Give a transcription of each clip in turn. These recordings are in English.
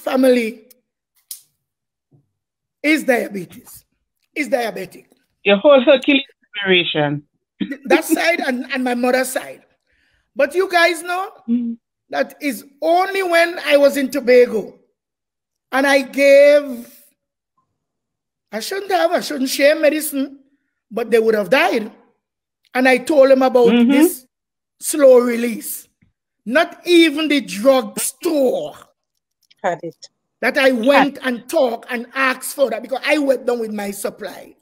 family is diabetes, is diabetic. Your whole Hercules generation. That side and my mother's side. But you guys know that is only when I was in Tobago and I shouldn't share medicine, but they would have died. And I told them about this slow release. Not even the drugstore had it. That I went and talked and asked for that because I went down with my supply.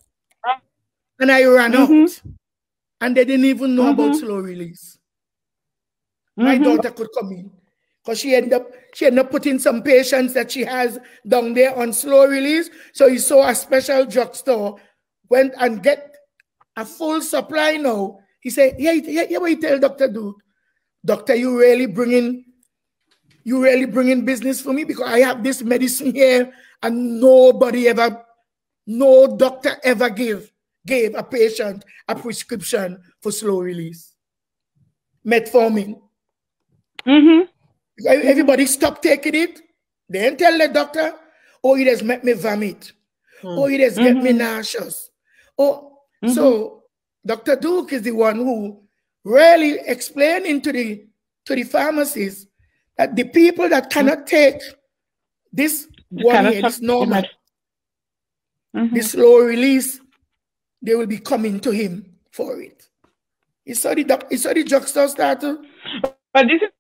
And I ran out. And they didn't even know about slow release. My daughter could come in because she ended up putting some patients that she has down there on slow release. So he saw a special drugstore, went and get a full supply now. He said, yeah, what you tell Dr. Duke? Doctor, you really bringing business for me because I have this medicine here and no doctor ever gave a patient a prescription for slow release. Metformin. Everybody stopped taking it. They didn't tell the doctor, oh, it has made me vomit. Oh, it has get me nauseous. Oh, so Dr. Duke is the one who really explaining to the pharmacists that the people that cannot take this this normal, this slow release, they will be coming to him for it. He saw the drugstore started. But this is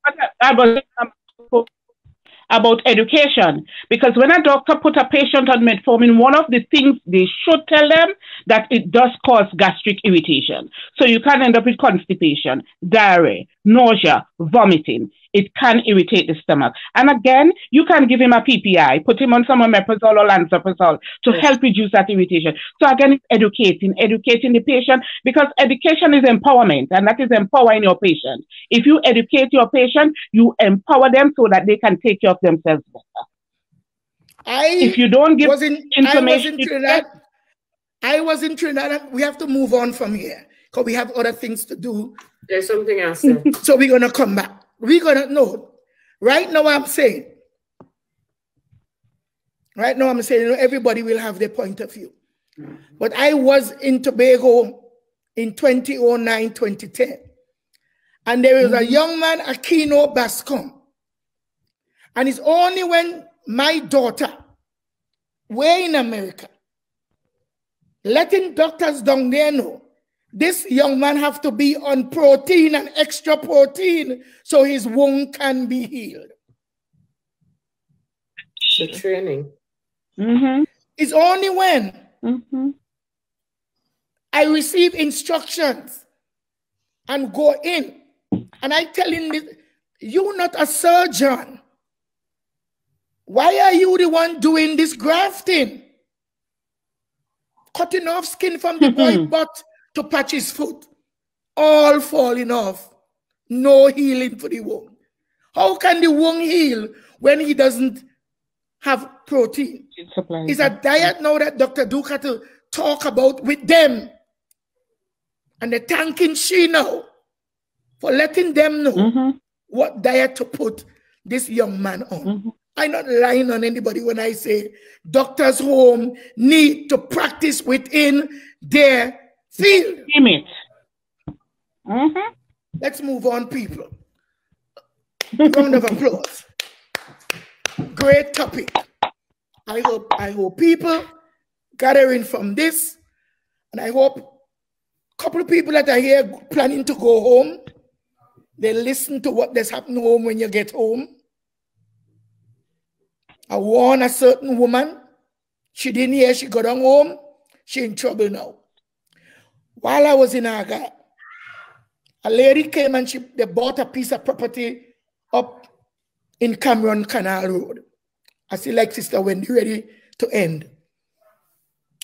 about education, because when a doctor put a patient on metformin, one of the things they should tell them that it does cause gastric irritation. So you can end up with constipation, diarrhea, nausea, vomiting. It can irritate the stomach. And again, you can give him a PPI, put him on some omeprazole or lansoprazole to help reduce that irritation. So again, it's educating the patient, because education is empowerment, and that is empowering your patient. If you educate your patient, you empower them so that they can take care of themselves better. If you don't give information, I was in Trinidad. We have to move on from here because we have other things to do. There's something else there. So we're going to come back. We're going to know. Right now, I'm saying, everybody will have their point of view. But I was in Tobago in 2009, 2010. And there was a young man, Aquino Bascom. And it's only when my daughter, we're in America, letting doctors down there know this young man have to be on protein and extra protein so his wound can be healed. The training. It's only when I receive instructions and go in and I tell him, you're not a surgeon. Why are you the one doing this grafting? Cutting off skin from the boy's butt to patch his foot, all falling off, no healing for the wound. How can the wound heal when he doesn't have protein? It's a diet now that Dr. Duke had to talk about with them. And they're thanking she now for letting them know what diet to put this young man on. I'm not lying on anybody when I say doctors' home need to practice within their field. Let's move on, people. Round of applause. Great topic. I hope people gathering from this, and I hope a couple of people that are here planning to go home, they listen to what that's happening home when you get home. I warned a certain woman. She didn't hear, she got on home. She in trouble now. While I was in Aga, a lady came and they bought a piece of property up in Cameron Canal Road. I see like Sister Wendy ready to end.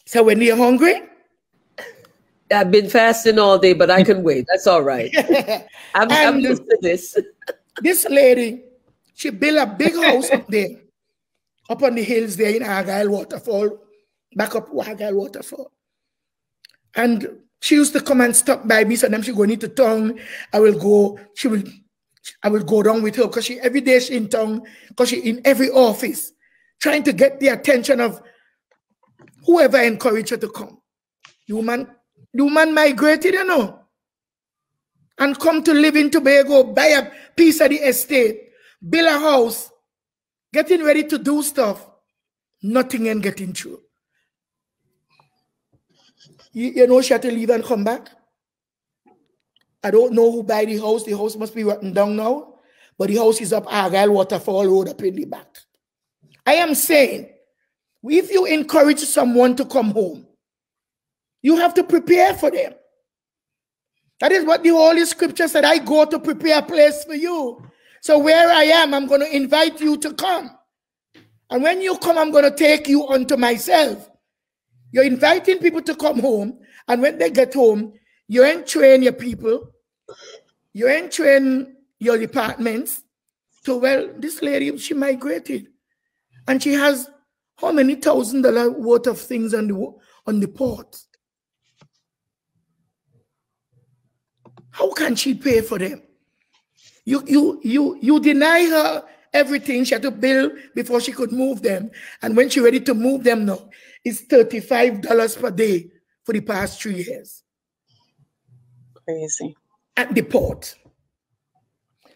So Wendy, you hungry? I've been fasting all day, but I can wait. That's all right. I'm used to this. This lady, she built a big house up there, up on the hills there in Argyle Waterfall, back up Argyle Waterfall. And she used to come and stop by me. Sometimes she going into town. I will go down with her because every day she in town, because she in every office. trying to get the attention of whoever encouraged her to come. The woman migrated, you know, and come to live in Tobago, buy a piece of the estate, build a house, getting ready to do stuff. Nothing ain't getting through. You know she had to leave and come back? I don't know who buy the house. The house must be rotten down now. But the house is up Argyle Waterfall Road up in the back. I am saying, if you encourage someone to come home, you have to prepare for them. That is what the Holy Scripture said. I go to prepare a place for you. So where I am, I'm going to invite you to come. And when you come, I'm going to take you unto myself. You're inviting people to come home. And when they get home, you ain't train your people. You ain't train your departments. So, well, this lady, she migrated. And she has how many $1,000 worth of things on the port? How can she pay for them? You deny her everything. She had to bill before she could move them. And when she's ready to move them now, it's $35 per day for the past 3 years. Crazy. At the port.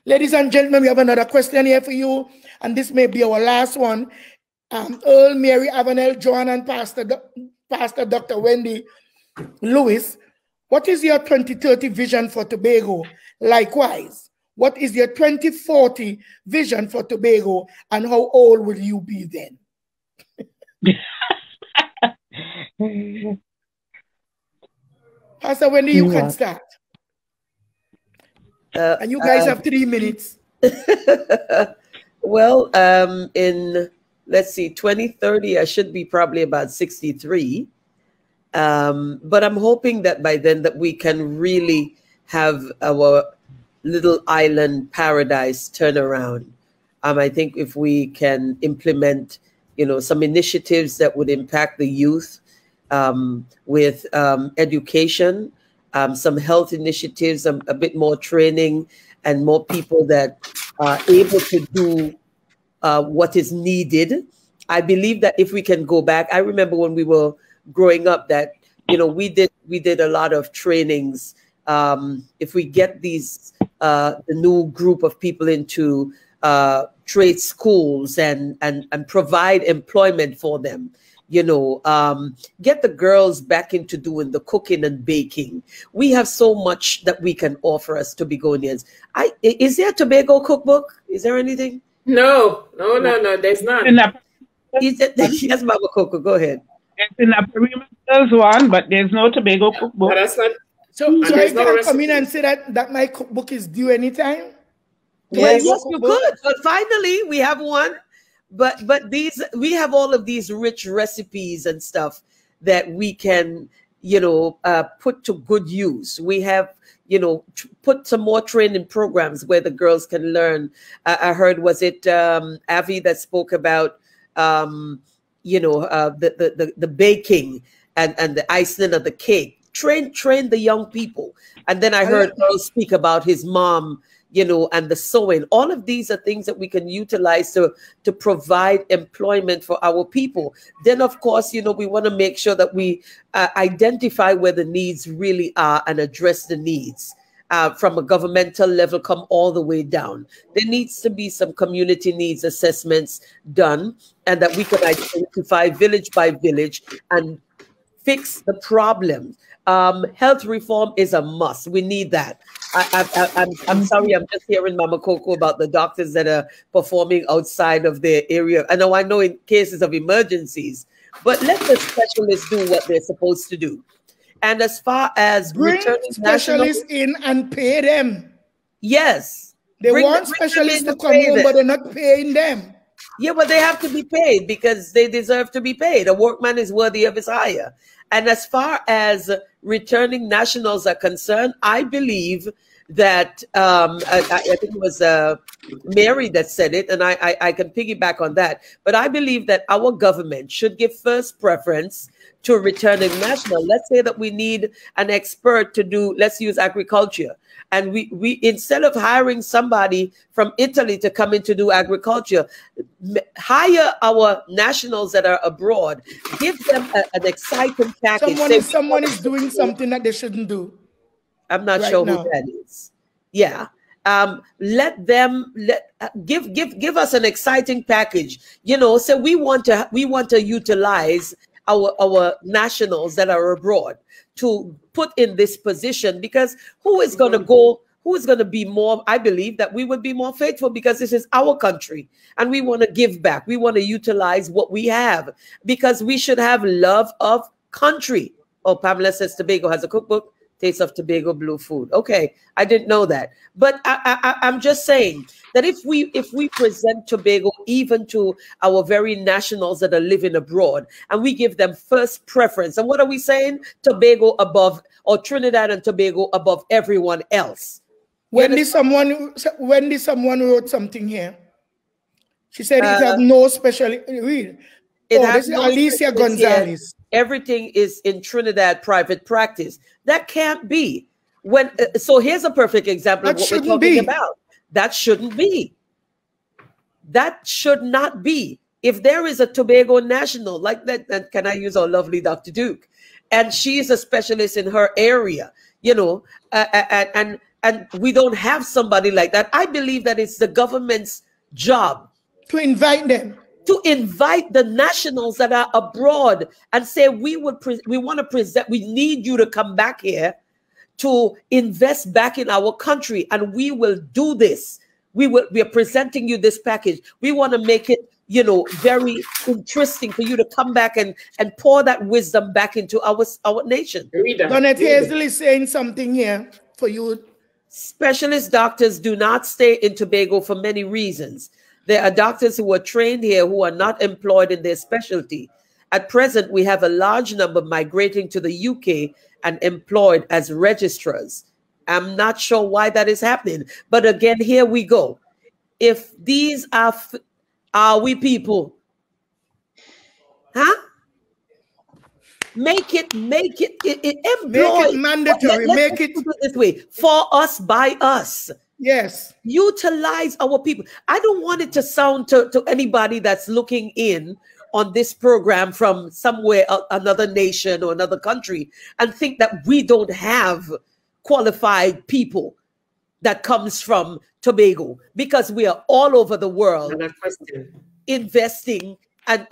Ladies and gentlemen, we have another question here for you. And this may be our last one. Earl, Mary, Avanell, Joan, and Pastor Dr. Wendy Lewis, what is your 2030 vision for Tobago? Likewise, what is your 2040 vision for Tobago, and how old will you be then? Pastor Wendy, you can start. And you guys have 3 minutes. Well, in, let's see, 2030, I should be probably about 63. But I'm hoping that by then that we can really have our little island paradise turn around. I think if we can implement, you know, some initiatives that would impact the youth with education, some health initiatives, a bit more training, and more people that are able to do what is needed. I believe that if we can go back, I remember when we were growing up that, you know, we did a lot of trainings. If we get these the new group of people into trade schools and provide employment for them, you know, get the girls back into doing the cooking and baking. We have so much that we can offer as Tobagonians. Is there a Tobago cookbook? Is there anything? No, there's not. Yes, Mama Coco, go ahead. It's in a Perimeter's one, but there's no Tobago cookbook. But that's not. So I can come in and say that my cookbook is due anytime? Yes, you could. But finally, we have one. But we have all of these rich recipes and stuff that we can, you know, put to good use. We have, you know, put some more training programs where the girls can learn. I heard, was it Avi that spoke about, you know, the baking and the icing of the cake. Train the young people. And then I heard Earl speak about his mom, you know, and the sewing. All of these are things that we can utilize to provide employment for our people. Then, of course, you know, we want to make sure that we identify where the needs really are and address the needs. From a governmental level, come all the way down. There needs to be some community needs assessments done, and that we can identify village by village and fix the problem. Health reform is a must. We need that. I'm sorry, I'm just hearing Mama Coco about the doctors that are performing outside of their area. I know in cases of emergencies, but let the specialists do what they're supposed to do. And as far as bring specialists in and pay them. Yes. They want specialists to come home, but they're not paying them. Yeah, but they have to be paid because they deserve to be paid. A workman is worthy of his hire. And as far as returning nationals are concerned, I believe that I think it was Mary that said it, and I can piggyback on that. But I believe that our government should give first preference to returning national. Let's say that we need an expert to do, let's use agriculture. And we instead of hiring somebody from Italy to come in to do agriculture, hire our nationals that are abroad, give them an exciting package. Someone is doing something that they shouldn't do. I'm not sure who that is. Yeah. Let them give us an exciting package. You know, so we want to utilize our nationals that are abroad to put in this position, because who is going to be more, I believe that we would be more faithful, because this is our country and we want to give back. We want to utilize what we have, because we should have love of country. Oh, Pamela says Tobago has a cookbook, Taste of Tobago Blue Food. Okay, I didn't know that. But I'm just saying that if we present Tobago even to our very nationals that are living abroad, and we give them first preference, and what are we saying? Tobago above, or Trinidad and Tobago above everyone else. Wendy, someone wrote something here. She said it has no special read. This is no Alicia Gonzalez. Everything is in Trinidad private practice. That can't be. So here's a perfect example of what we're talking about. That shouldn't be. That should not be. If there is a Tobago national like that, and can I use our lovely Dr. Duke, and she's a specialist in her area, you know, and we don't have somebody like that, I believe that it's the government's job to invite them. To invite the nationals that are abroad and say, we want to present, we need you to come back here to invest back in our country, and we will do this. We are presenting you this package. We want to make it, you know, very interesting for you to come back and pour that wisdom back into our nation. Avanell Hazel is saying something here for you. Specialist doctors do not stay in Tobago for many reasons. There are doctors who are trained here who are not employed in their specialty. At present, we have a large number migrating to the UK and employed as registrars. I'm not sure why that is happening. But again, here we go. If these are we people, huh? Make it mandatory. Make it this way, for us, by us. Yes. Utilize our people. I don't want it to sound to anybody that's looking in on this program from somewhere, another nation or another country, and think that we don't have qualified people that comes from Tobago, because we are all over the world investing and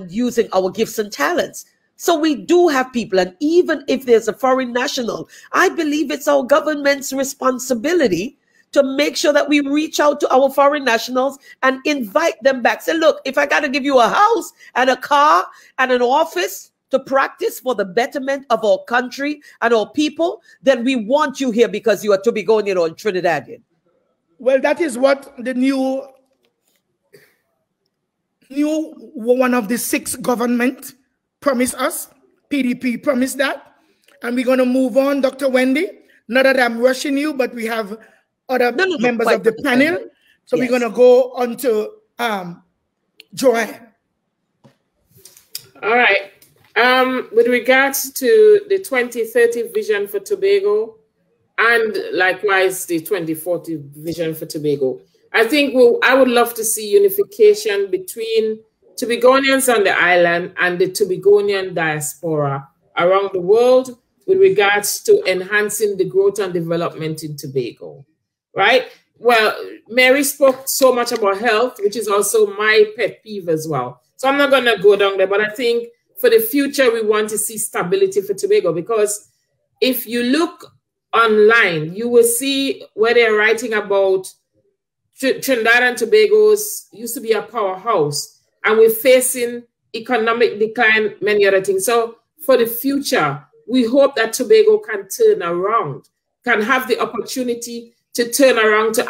using our gifts and talents. So we do have people, and even if there's a foreign national, I believe it's our government's responsibility to make sure that we reach out to our foreign nationals and invite them back. Say, look, if I got to give you a house and a car and an office to practice for the betterment of our country and our people, then we want you here because you are Tobagonian or Trinidadian. Well, that is what the new one of the 6 government promised us. PDP promised that. And we're going to move on, Dr. Wendy. Not that I'm rushing you, but we have other members of the panel. So yes, we're going to go on to Joanne. All right. With regards to the 2030 vision for Tobago, and likewise the 2040 vision for Tobago, I think I would love to see unification between Tobagonians on the island and the Tobagonian diaspora around the world with regards to enhancing the growth and development in Tobago, right? Well, Mary spoke so much about health, which is also my pet peeve as well. So I'm not going to go down there, but I think for the future, we want to see stability for Tobago, because if you look online, you will see where they're writing about Trinidad and Tobago's used to be a powerhouse, and we're facing economic decline, many other things. So for the future, we hope that Tobago can turn around, can have the opportunity to turn around to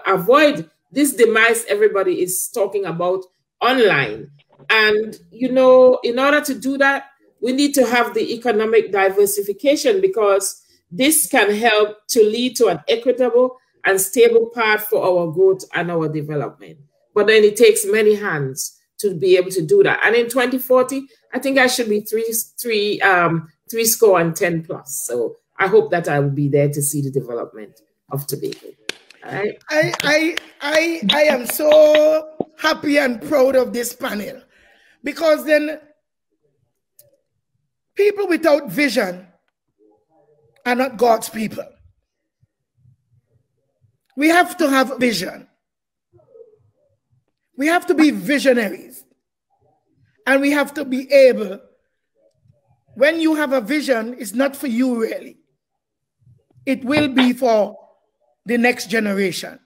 avoid this demise everybody is talking about online. And, you know, in order to do that, we need to have the economic diversification, because this can help to lead to an equitable and stable path for our growth and our development. But then it takes many hands to be able to do that. And in 2040, I think I should be three score and 10 plus. So I hope that I will be there to see the development of Tobago. All right. I am so happy and proud of this panel, because then people without vision are not God's people. We have to have vision. We have to be visionaries. And we have to be able, when you have a vision, it's not for you really. It will be for the next generation.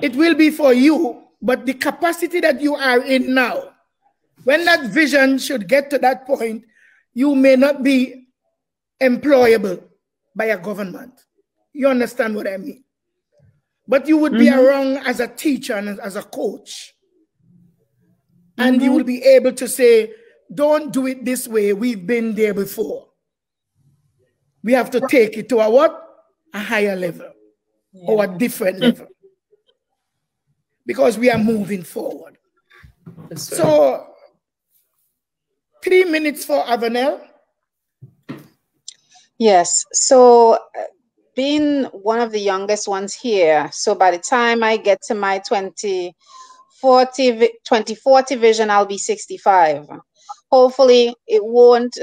It will be for you, but the capacity that you are in now, when that vision should get to that point, you may not be employable by a government. You understand what I mean? But you would be around as a teacher and as a coach. And you will be able to say, don't do it this way. We've been there before. We have to take it to a what? A higher level or a different level. Because we are moving forward. That's right. So, 3 minutes for Avanell. Yes. So, being one of the youngest ones here, so by the time I get to my 2040 vision, I'll be 65. Hopefully, it won't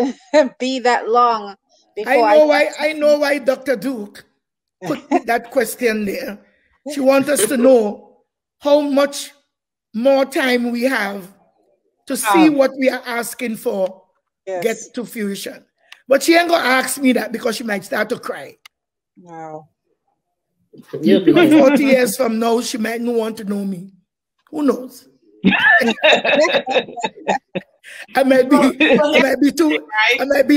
be that long before I know why Dr. Duke put that question there. She wants us to know how much more time we have to see what we are asking for get to fruition. But she ain't gonna ask me that because she might start to cry. Wow. 40 years from now, she might not want to know me. Who knows? I might be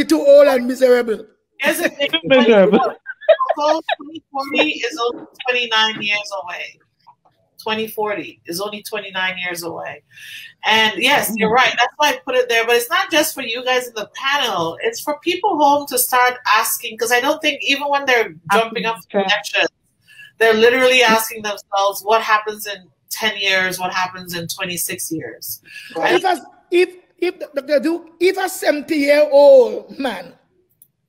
too old and miserable. Here's the thing. 2040 is only 29 years away. 2040 is only 29 years away. And yes, you're right. That's why I put it there. But it's not just for you guys in the panel. It's for people home to start asking, because I don't think even when they're jumping up connections, they're literally asking themselves, what happens in 10 years? What happens in 26 years? If Dr. Duke, if a 70-year-old man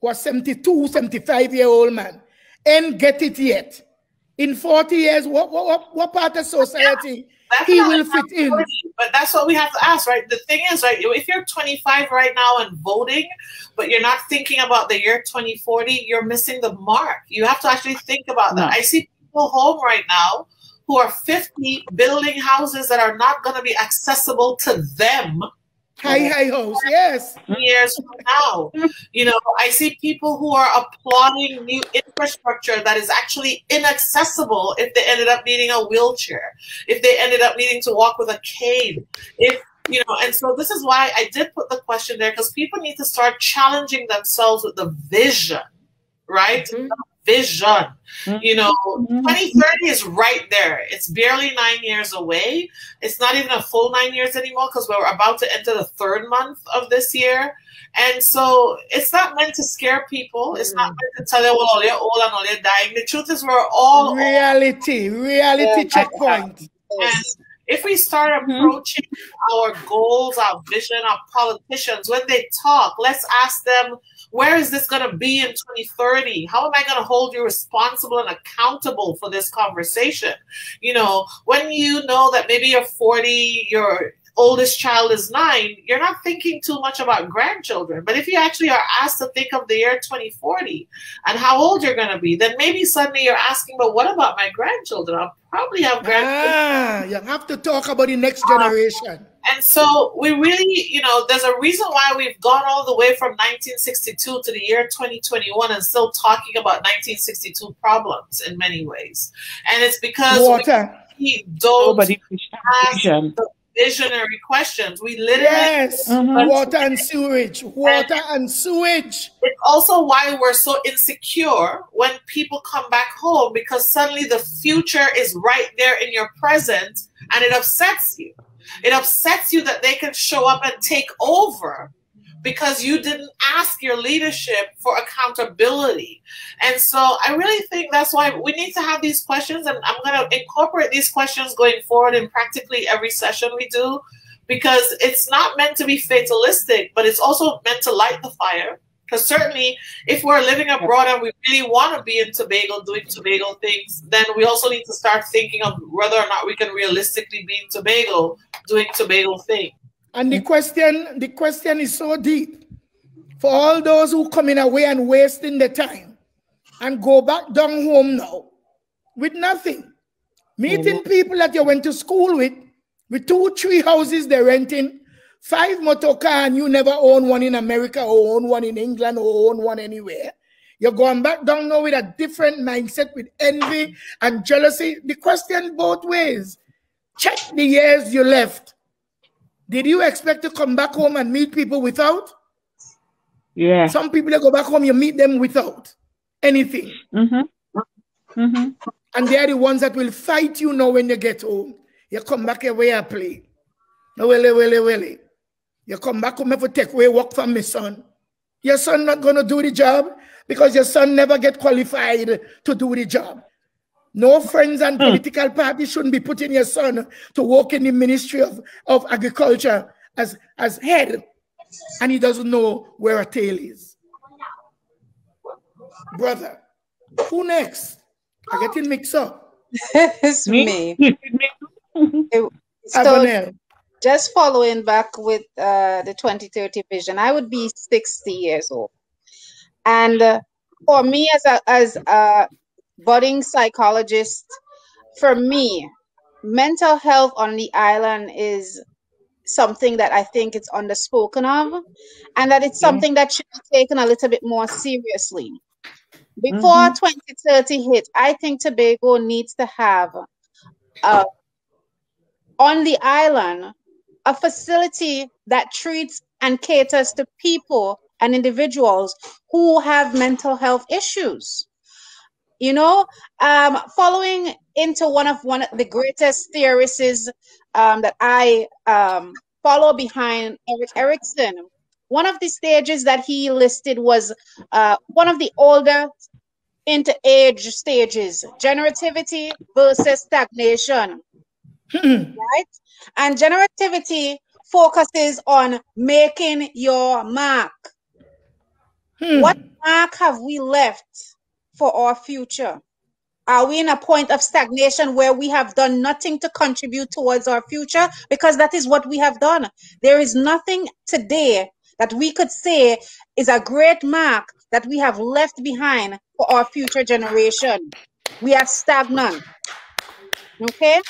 or 72, 75-year-old man ain't get it yet, in 40 years, what part of society he will fit in? But that's what we have to ask, right? The thing is, right, if you're 25 right now and voting, but you're not thinking about the year 2040, you're missing the mark. You have to actually think about that. I see people home right now who are 50 building houses that are not going to be accessible to them. High house, yes. Years from now, you know, I see people who are applauding new infrastructure that is actually inaccessible if they ended up needing a wheelchair, if they ended up needing to walk with a cane, if you know. And so this is why I did put the question there, because people need to start challenging themselves with the vision, right? Vision. You know, 2030 is right there. It's barely 9 years away. It's not even a full 9 years anymore, because we're about to enter the 3rd month of this year. And so it's not meant to scare people. It's not meant to tell them, well, all you're old and all you're dying. The truth is we're all reality checkpoint. And if we start approaching our goals, our vision, our politicians, when they talk, let's ask them, where is this going to be in 2030? How am I going to hold you responsible and accountable for this conversation? You know, when you know that maybe you're 40, your oldest child is 9, you're not thinking too much about grandchildren. But if you actually are asked to think of the year 2040 and how old you're going to be, then maybe suddenly you're asking, but what about my grandchildren? I'll probably have grandchildren. You have to talk about the next generation. And so we really, you know, there's a reason why we've gone all the way from 1962 to the year 2021 and still talking about 1962 problems in many ways. And it's because we don't ask the visionary questions. We literally water and sewage. It's also why we're so insecure when people come back home, because suddenly the future is right there in your present, and it upsets you. It upsets you that they can show up and take over because you didn't ask your leadership for accountability. And so I really think that's why we need to have these questions, and I'm going to incorporate these questions going forward in practically every session we do, because it's not meant to be fatalistic, but it's also meant to light the fire. Because certainly, if we're living abroad and we really want to be in Tobago doing Tobago things, then we also need to start thinking of whether or not we can realistically be in Tobago doing Tobago things. And the question is so deep. For all those who coming away and wasting their time and go back down home now with nothing, meeting people that you went to school with 2-3 houses they're renting, 5 motor car, and you never own one in America or own one in England or own one anywhere. You're going back down now with a different mindset, with envy and jealousy. The question both ways. Check the years you left. Did you expect to come back home and meet people without? Yeah. Some people that go back home, you meet them without anything. And they're the ones that will fight you now when you get home. You come back here where I play. No, well. You come back home for take away work from my son. Your son not going to do the job because your son never get qualified to do the job. No friends and political parties shouldn't be putting your son to work in the Ministry of Agriculture as head, and he doesn't know where a tail is. Brother, who next? I'm getting mixed up. It's me. So, Avanell. just following back with the 2030 vision, I would be 60 years old. And for me as a budding psychologist, for me, mental health on the island is something that I think it's underspoken of, and that it's something that should be taken a little bit more seriously. Before 2030 hit, I think Tobago needs to have on the island a facility that treats and caters to people and individuals who have mental health issues. You know, following into one of the greatest theorists that I follow behind, Erik Erikson. One of the stages that he listed was one of the older inter-age stages, generativity versus stagnation. Right? And generativity focuses on making your mark. What mark have we left for our future? Are we in a point of stagnation where we have done nothing to contribute towards our future? Because that is what we have done. There is nothing today that we could say is a great mark that we have left behind for our future generation. We are stagnant. Okay?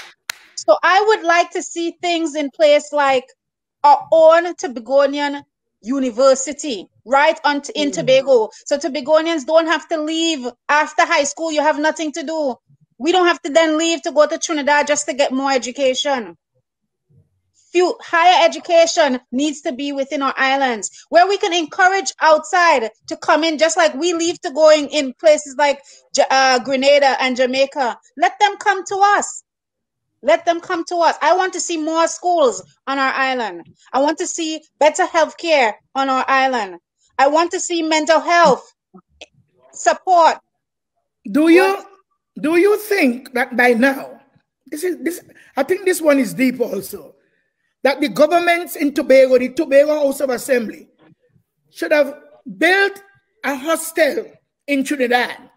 So I would like to see things in place like our own Tobagonian University, right in Tobago. So Tobagonians don't have to leave after high school. You have nothing to do. We don't have to then leave to go to Trinidad just to get more education. Higher education needs to be within our islands, where we can encourage outside to come in, just like we leave to going in places like Grenada and Jamaica. Let them come to us. Let them come to us. I want to see more schools on our island. I want to see better health care on our island. I want to see mental health support. Do you think that by now, I think this one is deep also, that the governments in Tobago, the Tobago House of Assembly, should have built a hostel in Trinidad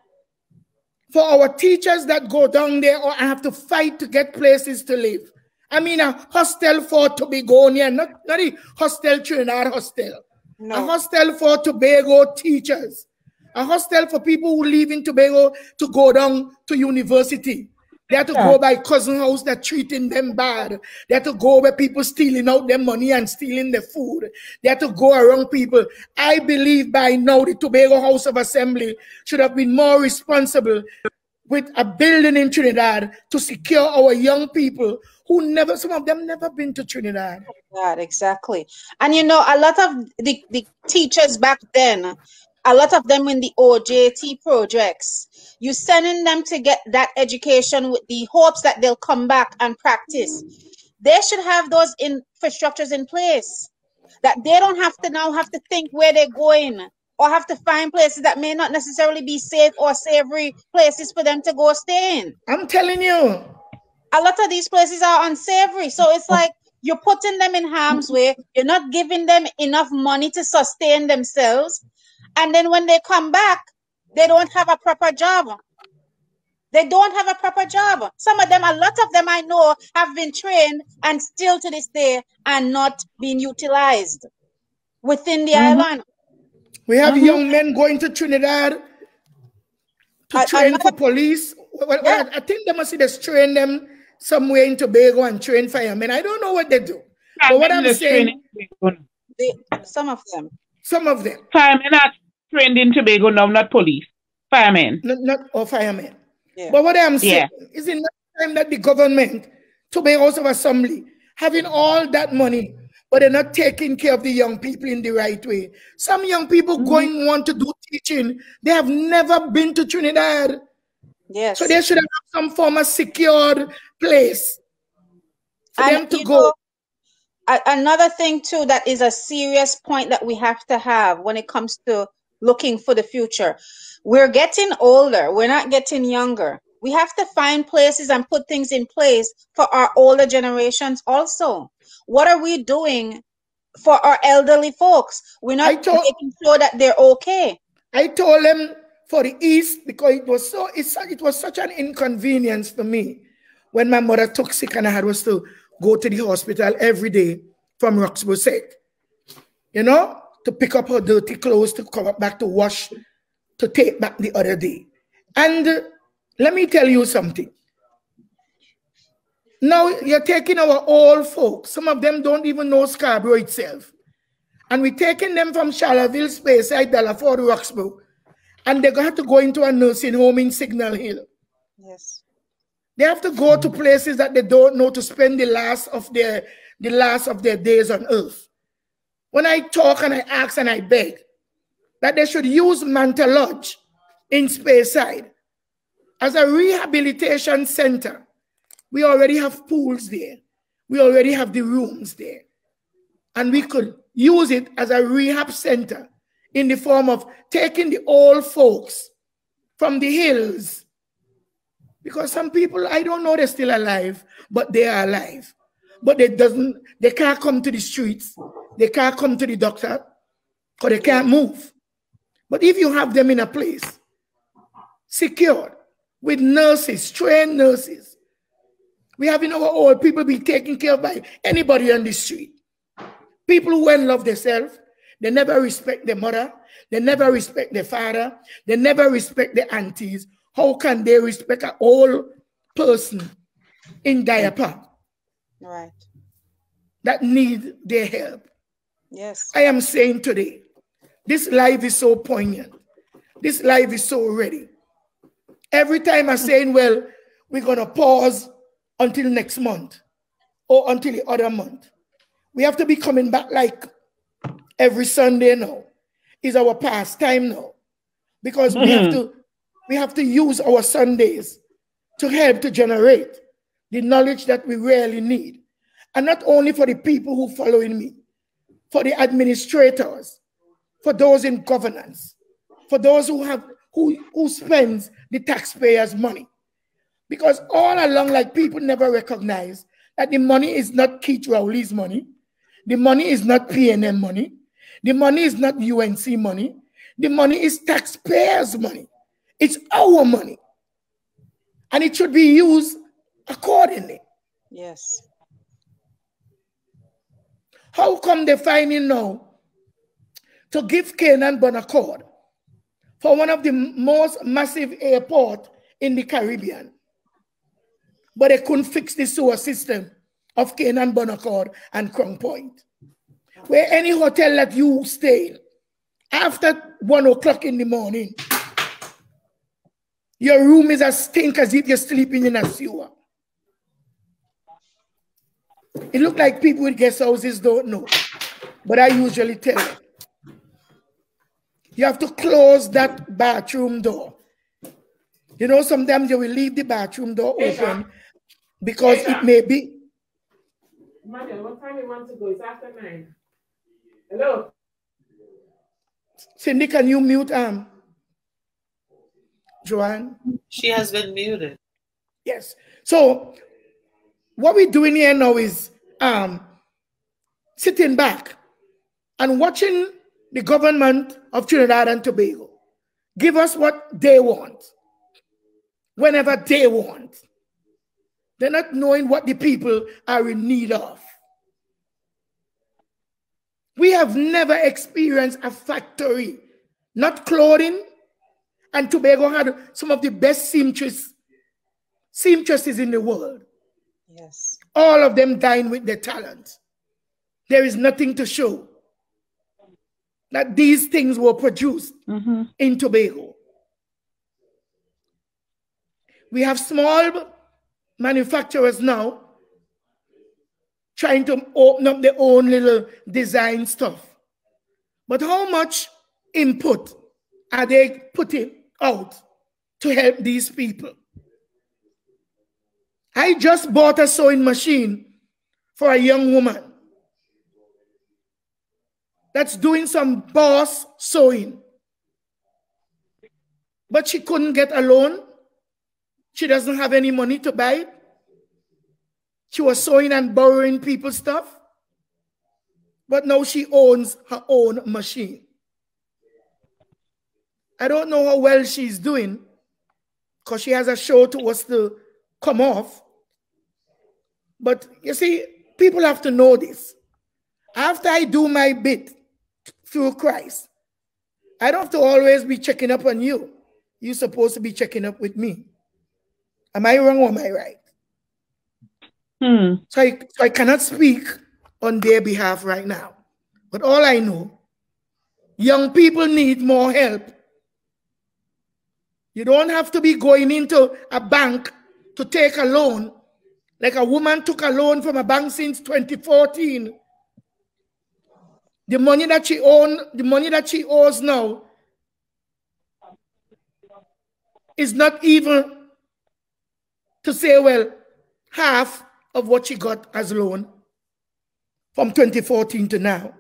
for our teachers that go down there or have to fight to get places to live? I mean, a hostel for Tobagonian, not a hostel Trinidad hostel. No. A hostel for Tobago teachers. A hostel for people who live in Tobago to go down to university. They have to go by cousin house that treating them bad. They have to go where people stealing out their money and stealing their food. They have to go around people. I believe by now the Tobago House of Assembly should have been more responsible with a building in Trinidad to secure our young people who some of them never been to Trinidad. Yeah, exactly. And you know, a lot of the teachers back then, a lot of them in the OJT projects, you sending them to get that education with the hopes that they'll come back and practice. They should have those infrastructures in place. that they don't have to now have to think where they're going or have to find places that may not necessarily be safe or savory places for them to go stay in. I'm telling you. A lot of these places are unsavory. So it's like you're putting them in harm's way. You're not giving them enough money to sustain themselves. And then when they come back, they don't have a proper job. They don't have a proper job. Some of them, a lot of them I know have been trained and still to this day are not being utilized within the island. We have young men going to Trinidad to train for police. Well, I think they must just train them somewhere in Tobago and train firemen. I don't know what they do. But what I'm saying, some of them. Some of them. Firemen are trained in Tobago now, not police. Firemen. Not firemen. Yeah. But what I'm saying is in the time that the government, Tobago House of Assembly, having all that money, but they're not taking care of the young people in the right way. Some young people going want to do teaching. They have never been to Trinidad. Yes. So they should have some form of secured place for them to go. Another thing too that is a serious point that we have to have when it comes to looking for the future. We're getting older. We're not getting younger. We have to find places and put things in place for our older generations also. What are we doing for our elderly folks? We're not making sure that they're okay. I told them for the East, because it was such an inconvenience for me when my mother took sick and I had to go to the hospital every day from Roxborough sick. You know, to pick up her dirty clothes, to come back to wash, to take back the other day. And let me tell you something. Now you're taking our old folks. Some of them don't even know Scarborough itself. And we're taking them from Charlottesville, Speyside, Dallaford, Roxborough. And they're going to have to go into a nursing home in Signal Hill. Yes. They have to go to places that they don't know to spend the last of their days on earth. When I talk and I ask and I beg that they should use Manta Lodge in Speyside as a rehabilitation center. We already have pools there. We already have the rooms there. And we could use it as a rehab center in the form of taking the old folks from the hills. Because some people, I don't know they're still alive, but they are alive. But they can't come to the streets. They can't come to the doctor because they can't move. But if you have them in a place, secured, with nurses, trained nurses, we have our old people be taken care of by anybody on the street. People who don't love themselves, they never respect their mother, they never respect their father, they never respect their aunties. How can they respect an old person in diaper? Right. That need their help. Yes. I am saying today, this life is so poignant. This life is so ready. Every time I'm saying, well, we're going to pause until next month or until the other month. We have to be coming back like every Sunday now. Is our pastime now. Because we have to use our Sundays to help to generate the knowledge that we really need. And not only for the people who are following me, for the administrators, for those in governance, for those who spends the taxpayers' money. Because all along, like, people never recognize that the money is not Keith Rowley's money. The money is not PNM money. The money is not UNC money. The money is taxpayers' money. It's our money. And it should be used accordingly. Yes. How come they're finding now to give Canaan Bonaccord for one of the most massive airports in the Caribbean? But they couldn't fix the sewer system of Canaan Bonaccord and Crown Point. Where any hotel that you stay in, after 1 o'clock in the morning, your room is as stink as if you're sleeping in a sewer. It looks like people with guest houses don't know, but I usually tell them. You have to close that bathroom door. You know, sometimes you will leave the bathroom door open because it may be. Manuel, what time you want to go? It's after 9. Hello. Cindy, can you mute Joanne? She has been muted. Yes. So what we're doing here now is sitting back and watching the government of Trinidad and Tobago give us what they want, whenever they want. They're not knowing what the people are in need of. We have never experienced a factory, not clothing, and Tobago had some of the best seamstresses in the world. Yes. All of them dying with their talent. There is nothing to show that these things were produced in Tobago. We have small manufacturers now trying to open up their own little design stuff. But how much input are they putting out to help these people? I just bought a sewing machine for a young woman that's doing some boss sewing. But she couldn't get a loan. She doesn't have any money to buy it. She was sewing and borrowing people's stuff. But now she owns her own machine. I don't know how well she's doing because she has a show to us to come off. But you see, people have to know this. After I do my bit through Christ, I don't have to always be checking up on you. You're supposed to be checking up with me. Am I wrong or am I right? So I cannot speak on their behalf right now. But all I know, young people need more help. You don't have to be going into a bank to take a loan. Like a woman took a loan from a bank since 2014. The money that she owes now is not even to say, well, half of what she got as loan from 2014 to now.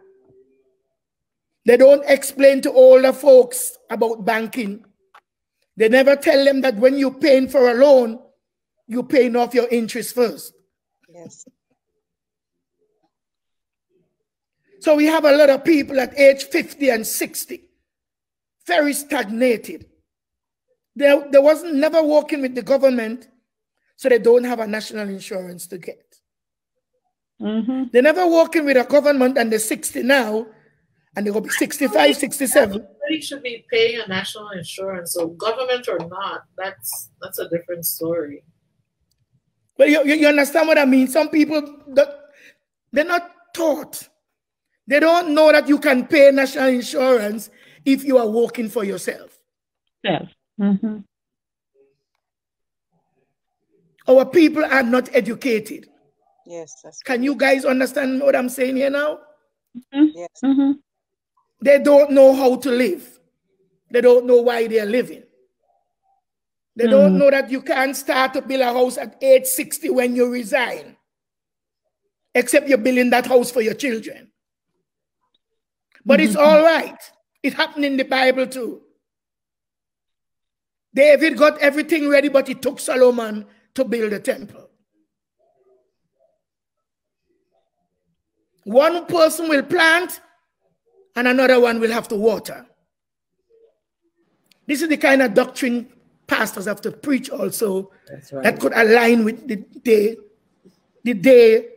They don't explain to older folks about banking. They never tell them that when you're paying for a loan, you're paying off your interest first. Yes. So we have a lot of people at age 50 and 60, very stagnated. They wasn't never working with the government, so they don't have a national insurance to get. They're never working with a government and they're 60 now, and they're going to be 65, 67. Everybody should be paying a national insurance, so government or not, that's a different story. But you understand what I mean? Some people, they're not taught. They don't know that you can pay national insurance if you are working for yourself. Yes. Our people are not educated. Yes. That's Can you guys understand what I'm saying here now? Yes. They don't know how to live. They don't know why they're living. They don't know that you can't start to build a house at age 60 when you resign, except you're building that house for your children. But it's all right. It happened in the Bible too. David got everything ready, but it took Solomon to build a temple. One person will plant and another one will have to water. This is the kind of doctrine pastors have to preach also. That's right. That could align with the day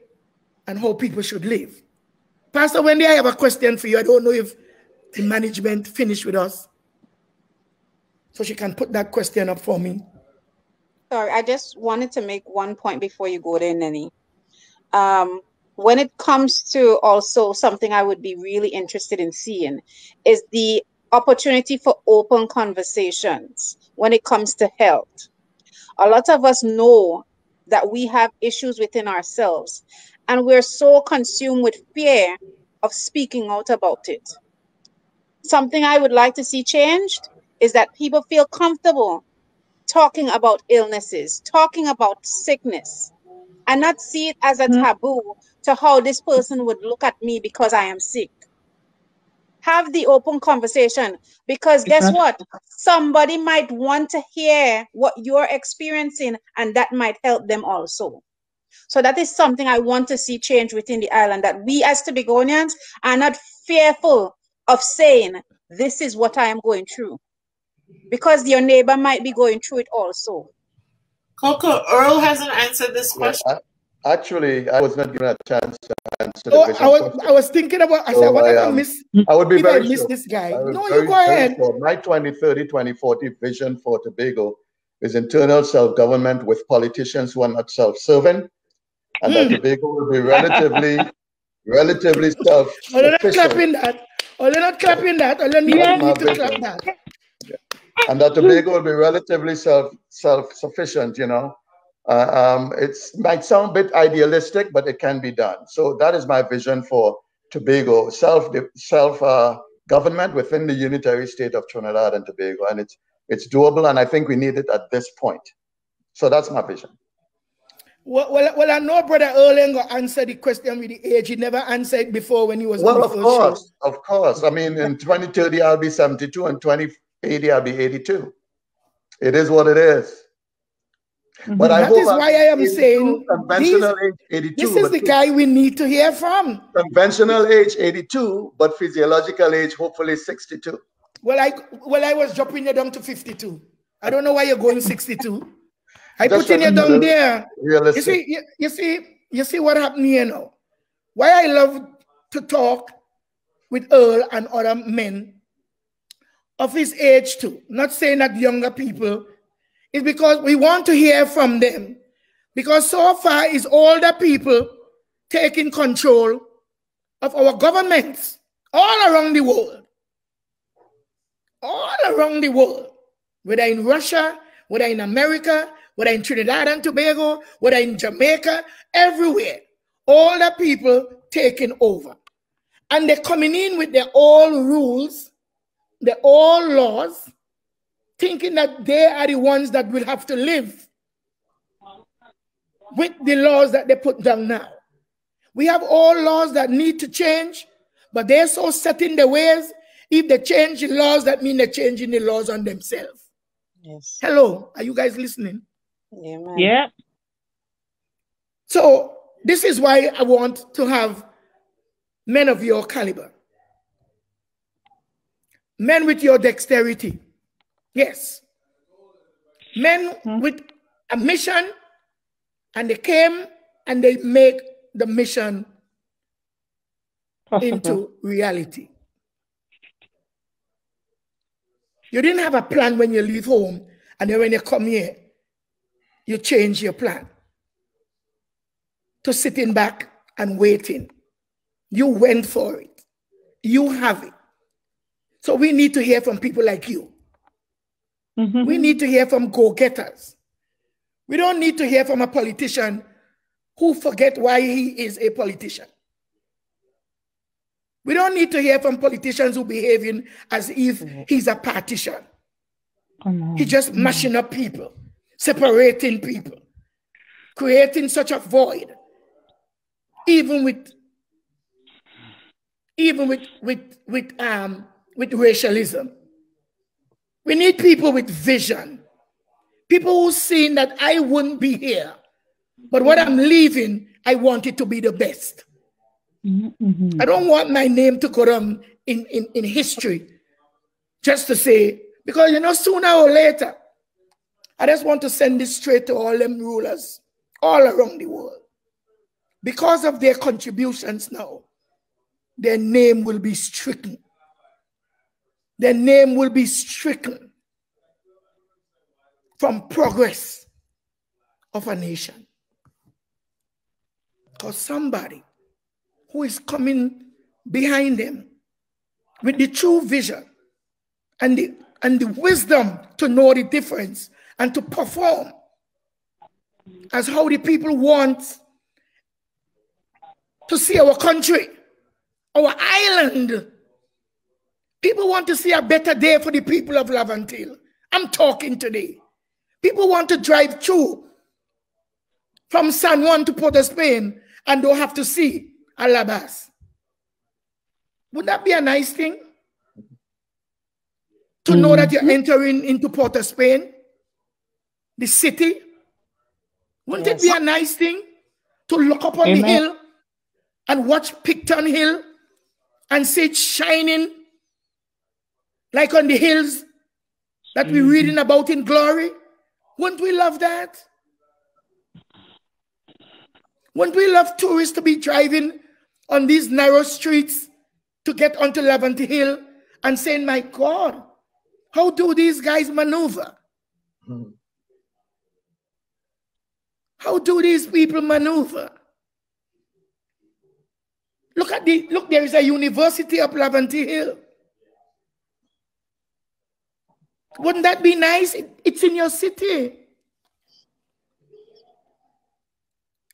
and how people should live. Pastor Wendy, I have a question for you. I don't know if the management finished with us. So she can put that question up for me. Sorry, I just wanted to make one point before you go there, Nenny. When it comes to also something I would be really interested in seeing is the opportunity for open conversations when it comes to health. A lot of us know that we have issues within ourselves, and we're so consumed with fear of speaking out about it. Something I would like to see changed is that people feel comfortable talking about illnesses, talking about sickness, and not see it as a taboo to how this person would look at me because I am sick. Have the open conversation, because guess what? Somebody might want to hear what you're experiencing, and that might help them also. So that is something I want to see change within the island, that we as Tobagonians are not fearful of saying, this is what I am going through, because your neighbor might be going through it also. Coco, Earl hasn't answered this question. Actually, I was not given a chance to answer Oh, the question. I was thinking about, I said, what if I miss? I would be very miss sure. this guy. No, very, you go ahead. Sure. My 2030, 2040 vision for Tobago is internal self-government with politicians who are not self-serving, and that Tobago will be relatively self-sufficient. Oh, they're not clapping that. Oh, they're not clapping that. Oh, they need to clap that. Yeah. And that Tobago will be relatively self-sufficient, you know. It might sound a bit idealistic, but it can be done. So that is my vision for Tobago, self-government within the unitary state of Trinidad and Tobago, and it's doable, and I think we need it at this point. So that's my vision. Well, I know Brother Earl ain't gonna answer the question with the age. He never answered before when he was well, on the first show. Of course. I mean, in 2030 I'll be 72, and 2080 I'll be 82. It is what it is. But that is why I am saying conventional age 82. This is the guy we need to hear from. Conventional age 82, but physiological age hopefully 62. Well, I was dropping you down to 52. I don't know why you're going 62. I Just putting you down there. Realistic. You see what happened here now. Why I love to talk with Earl and other men of his age too. Not saying that younger people. Is because we want to hear from them. Because so far it's older people taking control of our governments all around the world. All around the world. Whether in Russia, whether in America, whether in Trinidad and Tobago, whether in Jamaica, everywhere. Older people taking over. And they're coming in with their old rules, their old laws, thinking that they are the ones that will have to live with the laws that they put down now. We have all laws that need to change, but they're so set in their ways. If they change the laws, that means they're changing the laws on themselves. Yes. Hello, are you guys listening? Yeah. Yeah. So this is why I want to have men of your caliber. Men with your dexterity. Yes. Men with a mission, and they came and they make the mission into reality. You didn't have a plan when you leave home, and then when you come here, you change your plan to sitting back and waiting. You went for it. You have it. So we need to hear from people like you. We need to hear from go-getters. We don't need to hear from a politician who forget why he is a politician. We don't need to hear from politicians who behaving as if he's a partisan. He's just mashing up people, separating people, creating such a void, even with racialism. We need people with vision, people who've seen that I wouldn't be here, but what I'm leaving, I want it to be the best. I don't want my name to go down in history just to say, because you know, sooner or later, I just want to send this straight to all them rulers all around the world. Because of their contributions now, their name will be stricken. Their name will be stricken from progress of a nation. Because somebody who is coming behind them with the true vision and the wisdom to know the difference and to perform as how the people want to see our country, our island. People want to see a better day for the people of Avanell. I'm talking today. People want to drive through from San Juan to Port of Spain and don't have to see Alabas. Would that be a nice thing? to know that you're entering into Port of Spain, the city? Wouldn't it be a nice thing to look up on the hill and watch Picton Hill and see it shining like on the hills that we're reading about in glory? Wouldn't we love that? Wouldn't we love tourists to be driving on these narrow streets to get onto Laventille Hill and saying, my God, how do these guys maneuver? How do these people maneuver? Look, there is a university up Laventille Hill. Wouldn't that be nice? It's in your city.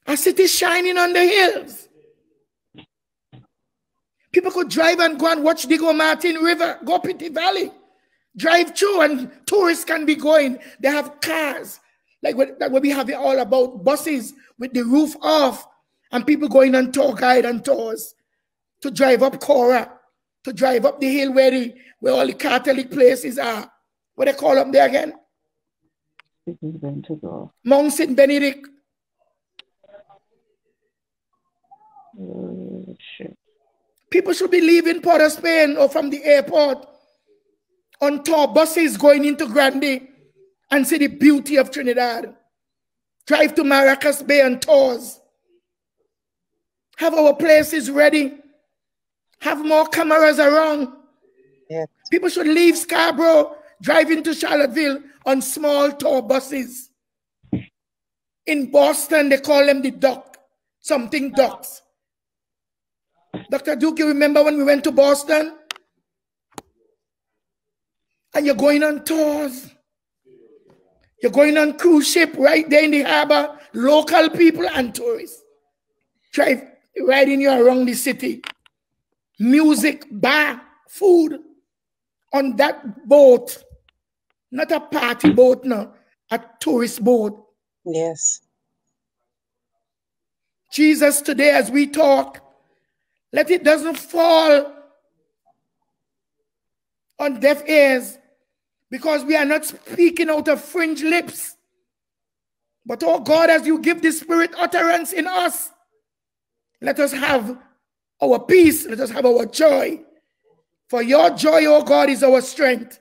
A city shining on the hills. People could drive and go and watch the Go Martin River, go Pitty Valley, drive through, and tourists can be going. They have cars, like what we have all about, buses with the roof off, and people going on tour guide and tours to drive up Cora, to drive up the hill where all the Catholic places are. What they call up there again? Mount St. Benedict. People should be leaving Port of Spain or from the airport on tour buses going into Grande and see the beauty of Trinidad. Drive to Maracas Bay on tours. Have our places ready. Have more cameras around. Yeah. People should leave Scarborough, drive into Charlottesville on small tour buses. In Boston, they call them the duck, something ducks. Dr. Duke, you remember when we went to Boston? And you're going on tours. You're going on cruise ship right there in the harbor, local people and tourists. Drive riding you around the city. Music, bar, food on that boat. Not a party boat, no. A tourist boat. Yes. Jesus, today as we talk, let it doesn't fall on deaf ears, because we are not speaking out of fringe lips. But oh God, as you give the Spirit utterance in us, let us have our peace, let us have our joy. For your joy, oh God, is our strength.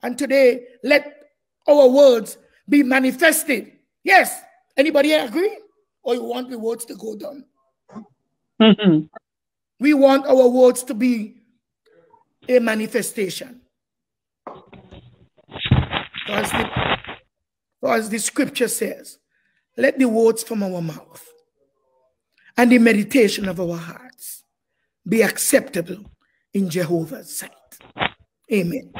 And today, let our words be manifested. Yes. Anybody agree? Or you want the words to go down? We want our words to be a manifestation. As the scripture says, let the words from our mouth and the meditation of our hearts be acceptable in Jehovah's sight. Amen.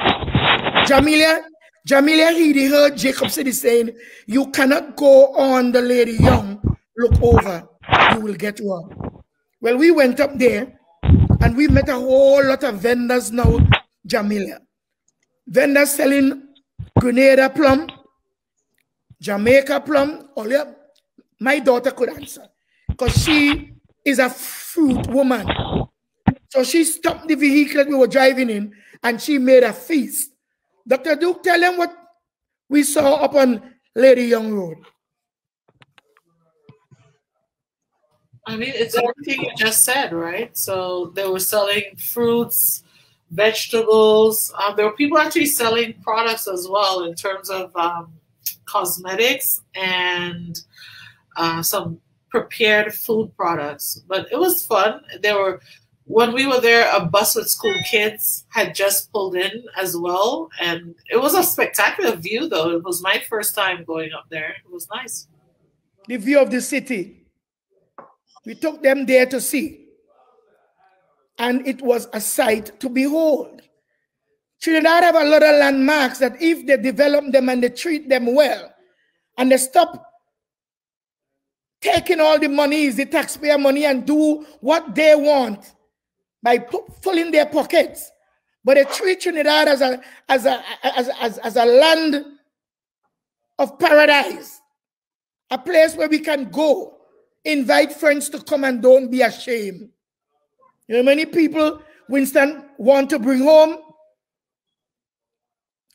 Jamilia Heedy heard Jacob City saying, you cannot go on the lady young, look over, you will get wrong. Well, we went up there and we met a whole lot of vendors now, Jamilia. Vendors selling Grenada plum, Jamaica plum. My daughter could answer because she is a fruit woman. So she stopped the vehicle that we were driving in and she made a feast. Dr. Duke, tell them what we saw up on Lady Young Road. I mean, it's everything you just said, right? So they were selling fruits, vegetables. There were people actually selling products as well in terms of cosmetics and some prepared food products. But it was fun. When we were there, a bus with school kids had just pulled in as well. And it was a spectacular view, though. It was my first time going up there. It was nice. The view of the city. We took them there to see. And it was a sight to behold. Trinidad have a lot of landmarks that if they develop them and they treat them well, and they stop taking all the monies, the taxpayer money, and do what they want by filling their pockets, but they treat Trinidad as a land of paradise, a place where we can go, invite friends to come and don't be ashamed. You know, many people, Winston, want to bring home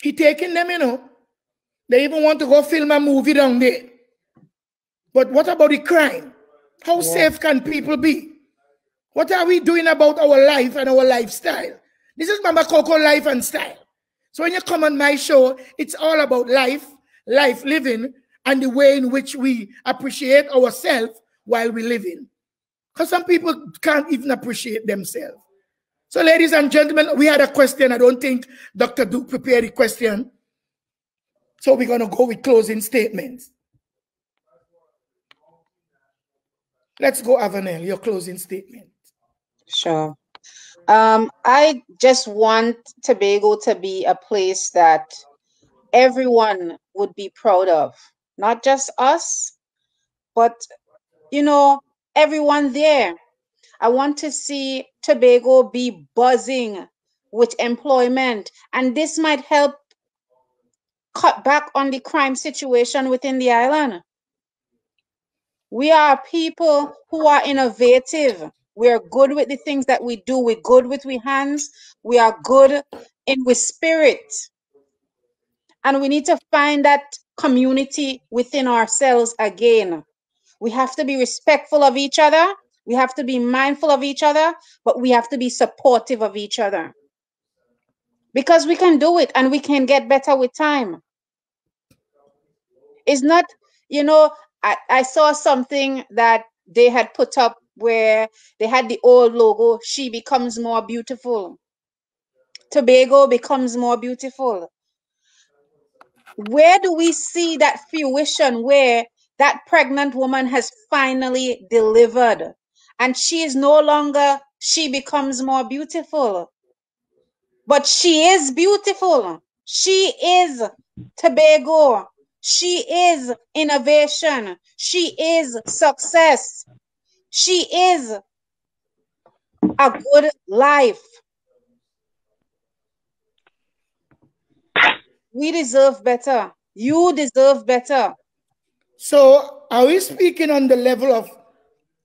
He taking them, you know. They even want to go film a movie down there. But what about the crime? How safe can people be? What are we doing about our life and our lifestyle? This is Mama Coco Life and Style. So when you come on my show, it's all about life living, and the way in which we appreciate ourselves while we live in. Because some people can't even appreciate themselves. So ladies and gentlemen, we had a question. I don't think Dr. Duke prepared the question. So we're going to go with closing statements. Let's go, Avanell, your closing statement. Sure. I just want Tobago to be a place that everyone would be proud of. Not just us, but, you know, everyone there. I want to see Tobago be buzzing with employment, and this might help cut back on the crime situation within the island. We are people who are innovative. We are good with the things that we do. We're good with our hands. We are good with spirit. And we need to find that community within ourselves again. We have to be respectful of each other. We have to be mindful of each other, but we have to be supportive of each other. Because we can do it and we can get better with time. It's not, you know, I saw something that they had put up where they had the old logo, she becomes more beautiful. Tobago becomes more beautiful. Where do we see that fruition where that pregnant woman has finally delivered and she is no longer, she becomes more beautiful, but she is beautiful. She is Tobago. She is innovation. She is success. She is a good life. We deserve better. You deserve better. So are we speaking on the level of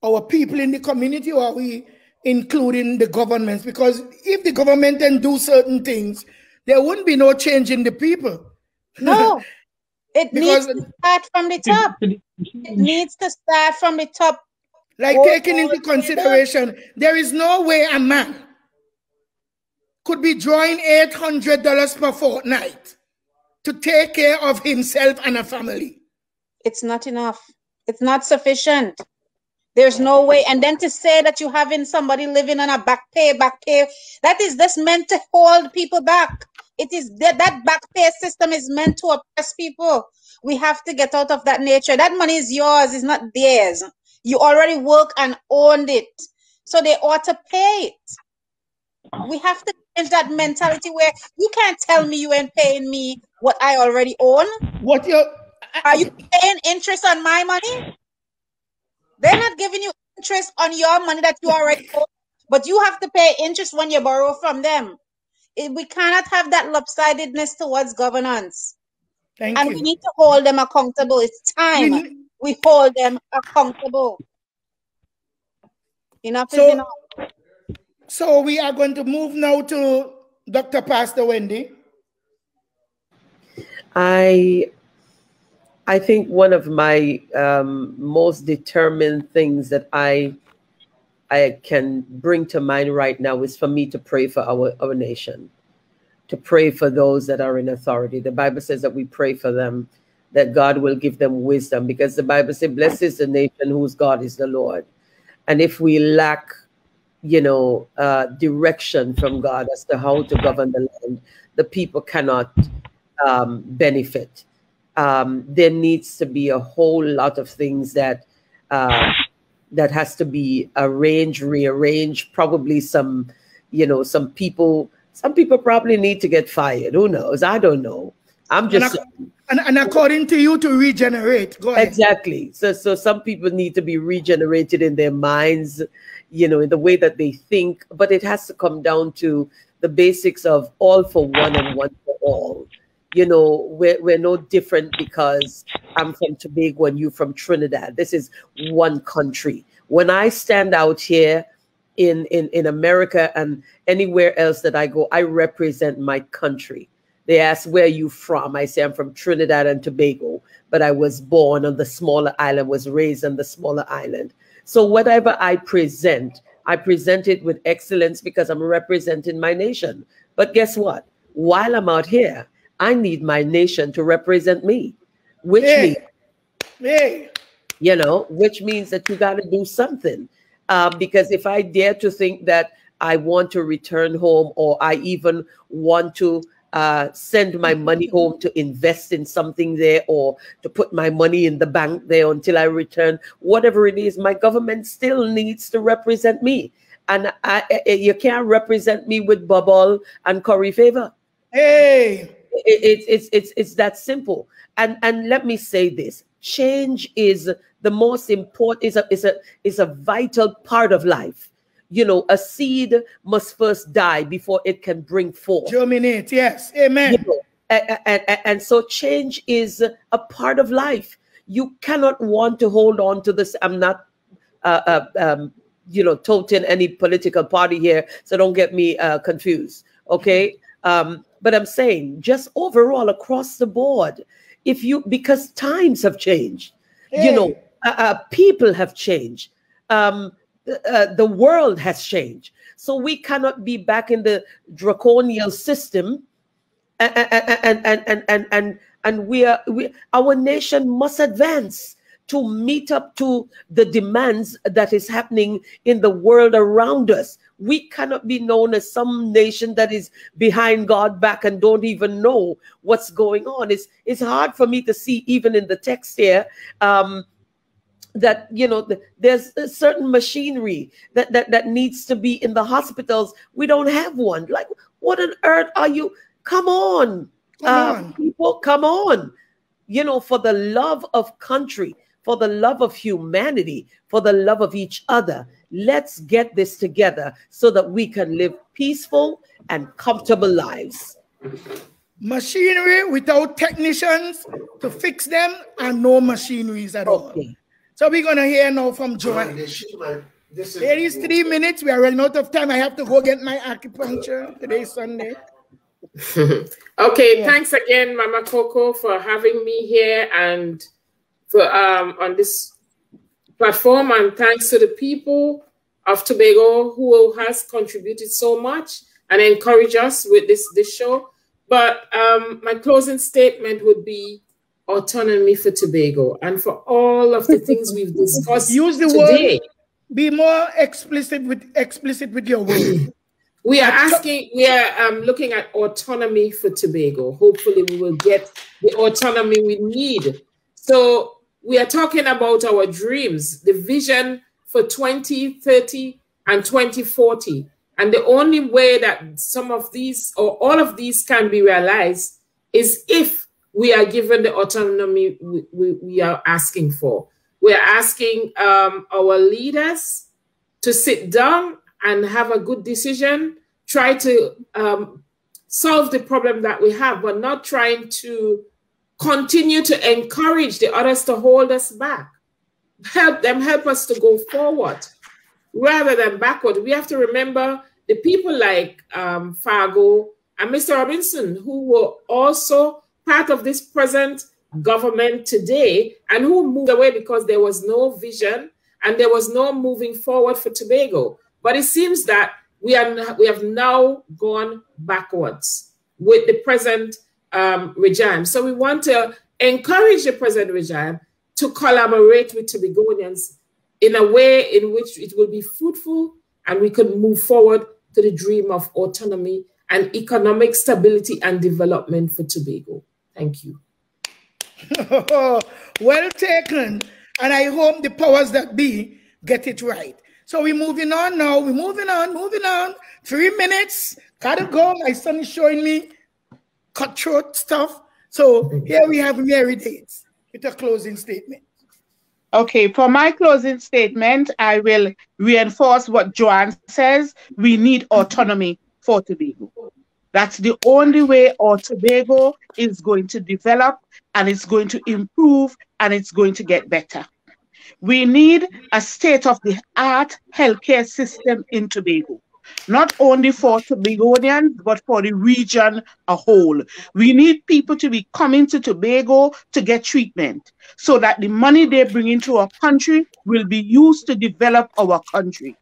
our people in the community, or are we including the governments? Because if the government can do certain things, there wouldn't be no change in the people. No. It needs to start from the top. It needs to start from the top. Like taking into consideration, there is no way a man could be drawing $800 per fortnight to take care of himself and a family. It's not enough. It's not sufficient. There's no way. And then to say that you're having somebody living on a back pay, that is just meant to hold people back. It is that back pay system is meant to oppress people. We have to get out of that nature. That money is yours, it's not theirs. You already work and owned it. So they ought to pay it. We have to change that mentality where you can't tell me you ain't paying me what I already own. Are you paying interest on my money? They're not giving you interest on your money that you already own, but you have to pay interest when you borrow from them. We cannot have that lopsidedness towards governance. Thank you. We need to hold them accountable. It's time we hold them accountable. Enough is enough. So we are going to move now to Dr. Pastor Wendy. I think one of my most determined things that I can bring to mind right now is for me to pray for our nation, to pray for those that are in authority. The Bible says that we pray for them, that God will give them wisdom, because the Bible says, blessed is the nation whose God is the Lord. And if we lack, direction from God as to how to govern the land, the people cannot benefit. There needs to be a whole lot of things that has to be arranged, rearranged. Probably some people probably need to get fired. Who knows? I don't know. I'm just and according to you, to regenerate. Go ahead. Exactly. So some people need to be regenerated in their minds, in the way that they think. But it has to come down to the basics of all for one and one for all. We're no different because I'm from Tobago and you from Trinidad. This is one country. When I stand out here in America and anywhere else that I go, I represent my country. They ask, where are you from? I say, I'm from Trinidad and Tobago, but I was born on the smaller island, was raised on the smaller island. So whatever I present it with excellence because I'm representing my nation. But guess what? While I'm out here, I need my nation to represent me, which means, you know, which means that you got to do something. Because if I dare to think that I want to return home, or I even want to send my money home to invest in something there, or to put my money in the bank there until I return, whatever it is, my government still needs to represent me. And you can't represent me with bubble and curry favor. Hey, it's that simple. And let me say this: change is the most important, is a vital part of life. You know, a seed must first die before it can bring forth. Germinate, yes, amen. You know, and so change is a part of life. You cannot want to hold on to this. I'm not, you know, toting any political party here, so don't get me confused, okay? But I'm saying just overall across the board, because times have changed, you know, people have changed. The world has changed, so we cannot be back in the draconian system, and our nation must advance to meet up to the demands that is happening in the world around us. We cannot be known as some nation that is behind God back and don't even know what's going on. It's hard for me to see, even in the text here, that, you know, there's a certain machinery that needs to be in the hospitals. We don't have one. Like, what on earth are you? Come on. People, come on. You know, for the love of country, for the love of humanity, for the love of each other, let's get this together so that we can live peaceful and comfortable lives. Machinery without technicians to fix them, and no machineries at all. So we're going to hear now from Joanne. There is 3 minutes. We are running out of time. I have to go get my acupuncture. Today's Sunday. Okay, thanks again, Mama Coco, for having me here and for on this platform. And thanks to the people of Tobago who has contributed so much and encouraged us with this show. But my closing statement would be autonomy for Tobago, and for all of the things we've discussed. Use the today. Word. Be more explicit with your word. We are looking at autonomy for Tobago. Hopefully we will get the autonomy we need. So we are talking about our dreams, the vision for 2030 and 2040. And the only way that some of these or all of these can be realized is if we are given the autonomy we are asking for. We are asking our leaders to sit down and have a good decision, try to solve the problem that we have, but not trying to continue to encourage the others to hold us back. Help us to go forward rather than backward. We have to remember the people like Fargo and Mr. Robinson, who were also part of this present government today and who moved away because there was no vision and there was no moving forward for Tobago. But it seems that we have now gone backwards with the present regime. So we want to encourage the present regime to collaborate with Tobagoans in a way in which it will be fruitful and we can move forward to the dream of autonomy and economic stability and development for Tobago. Thank you. Well taken. And I hope the powers that be get it right. So we're moving on now. We're moving on. 3 minutes. Gotta go. My son is showing me cutthroat stuff. So here we have Mary Dates with a closing statement. Okay, for my closing statement, I will reinforce what Joanne says. We need autonomy for Tobago. That's the only way our Tobago is going to develop, and it's going to improve, and it's going to get better. We need a state-of-the-art healthcare system in Tobago. not only for Tobagonians, but for the region as a whole. We need people to be coming to Tobago to get treatment so that the money they bring into our country will be used to develop our country.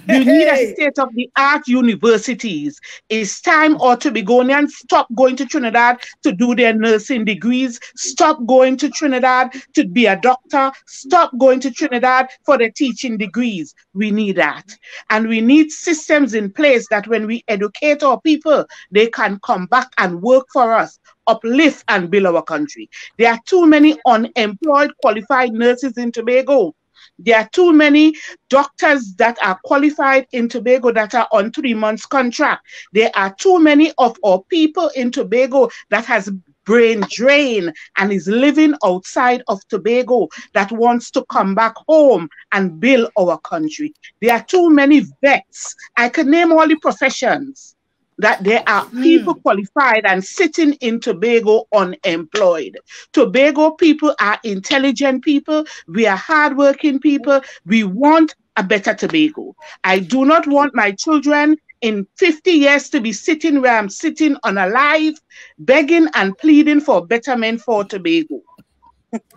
You need a state-of-the-art universities. It's time our Tobagonians stop going to Trinidad to do their nursing degrees, stop going to Trinidad to be a doctor, stop going to Trinidad for their teaching degrees. We need that. And we need systems in place that when we educate our people, they can come back and work for us, uplift and build our country. There are too many unemployed qualified nurses in Tobago. There are too many doctors that are qualified in Tobago that are on 3 months contract. There are too many of our people in Tobago that has brain drain and is living outside of Tobago that wants to come back home and build our country. There are too many vets. I could name all the professions that there are people qualified and sitting in Tobago unemployed. Tobago people are intelligent people. We are hardworking people. We want a better Tobago. I do not want my children in 50 years to be sitting where I'm sitting unalive, begging and pleading for betterment for Tobago.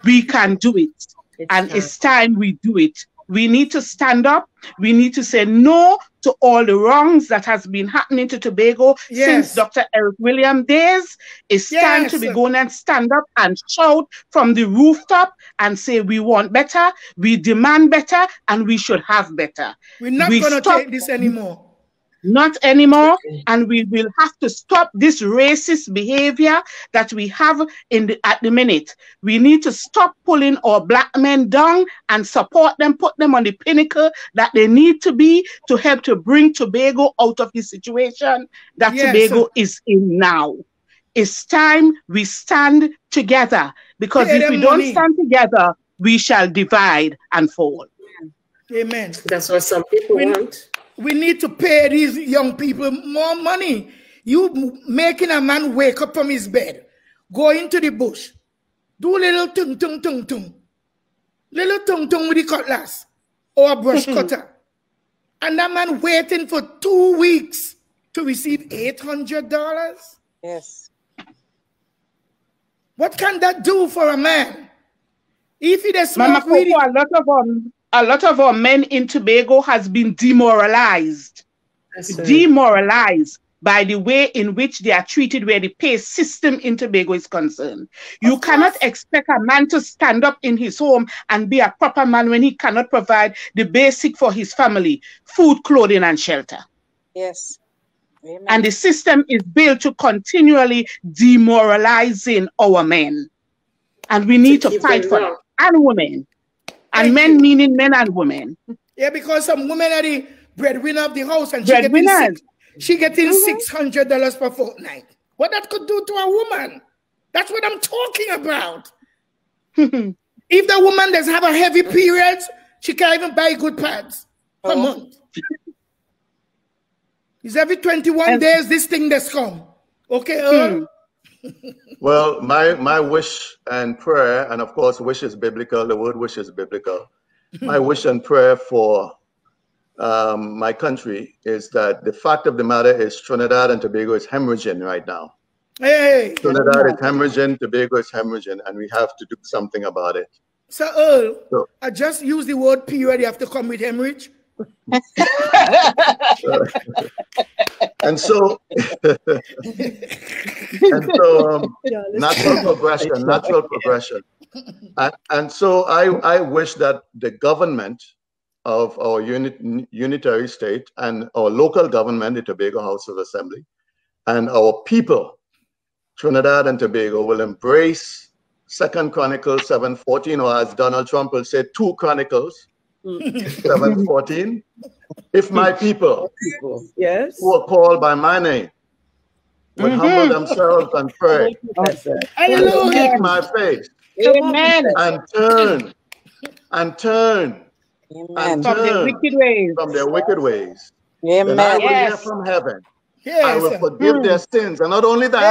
We can do it. It's time we do it. We need to stand up. We need to say no to all the wrongs that has been happening to Tobago since Dr. Eric Williams days. It's time to be going and stand up and shout from the rooftop and say we want better, we demand better, and we should have better. We're not going to take this anymore. Not anymore, and we will have to stop this racist behavior that we have at the minute. We need to stop pulling our black men down and support them, put them on the pinnacle that they need to be to help to bring Tobago out of the situation that Tobago is in now. It's time we stand together, because if we don't stand together, we shall divide and fall. Amen. That's what some people want. We need to pay these young people more money. You making a man wake up from his bed, go into the bush, do little tung tung tung tung, little tung tung with the cutlass or a brush cutter, and that man waiting for 2 weeks to receive $800. Yes. What can that do for a man? If he does Mama Coco, a lot of our men in Tobago has been demoralized. Demoralized by the way in which they are treated, where the pay system in Tobago is concerned. You cannot expect a man to stand up in his home and be a proper man when he cannot provide the basic for his family, food, clothing, and shelter. Yes. Amen. And the system is built to continually demoralizing our men. And we need to fight for them, and women. And men meaning men and women. Yeah, because some women are the breadwinner of the house, and she getting $600 per fortnight. What that could do to a woman? That's what I'm talking about. If the woman does have a heavy period, she can't even buy good pads per month. It's every 21 days this thing that's come. Okay, Earl? Well, my wish and prayer, and of course, wish is biblical. The word wish is biblical. My wish and prayer for my country is that the fact of the matter is Trinidad and Tobago is hemorrhaging right now. Hey. Trinidad is hemorrhaging, Tobago is hemorrhaging, and we have to do something about it. So, Earl, I just use the word period. You have to come with hemorrhage. And so, natural progression. And so I wish that the government of our unitary state and our local government, the Tobago House of Assembly, and our people, Trinidad and Tobago, will embrace 2 Chronicles 7:14, or as Donald Trump will say, 2 Chronicles 7:14. If my people, who are called by my name, would humble themselves and pray, and seek my face, and turn from their wicked ways, then I will hear from heaven. I will forgive their sins, and not only that,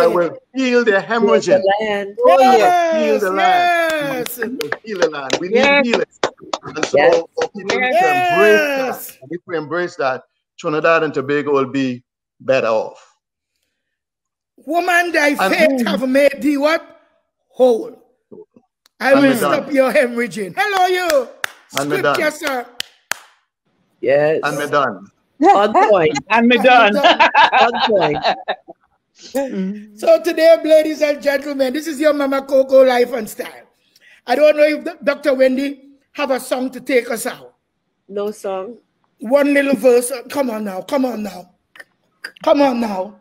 I will heal their hemorrhaging. Heal the land. Heal the land. We need healing. And so people need to embrace that. And if we embrace that, Trinidad and Tobago will be better off. Woman, thy faith have made thee what? Whole. I will stop your hemorrhaging. Hello, you. Scripture, sir. Yes. And me done. On point. And me done. On point. So today, ladies and gentlemen, this is your Mama Coco Life and Style. I don't know if Dr. Wendy have a song to take us out. No song. One little verse. Come on now. Come on now. Come on now.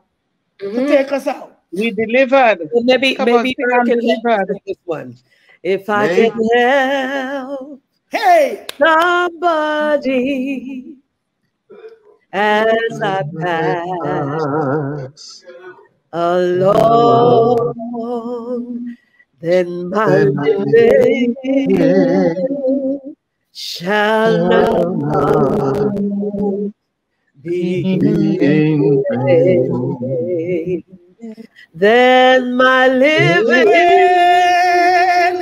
To take us out. We delivered. Well, maybe I can help this one. If I can help somebody as I pass along, then my living shall not be in vain. Then my living,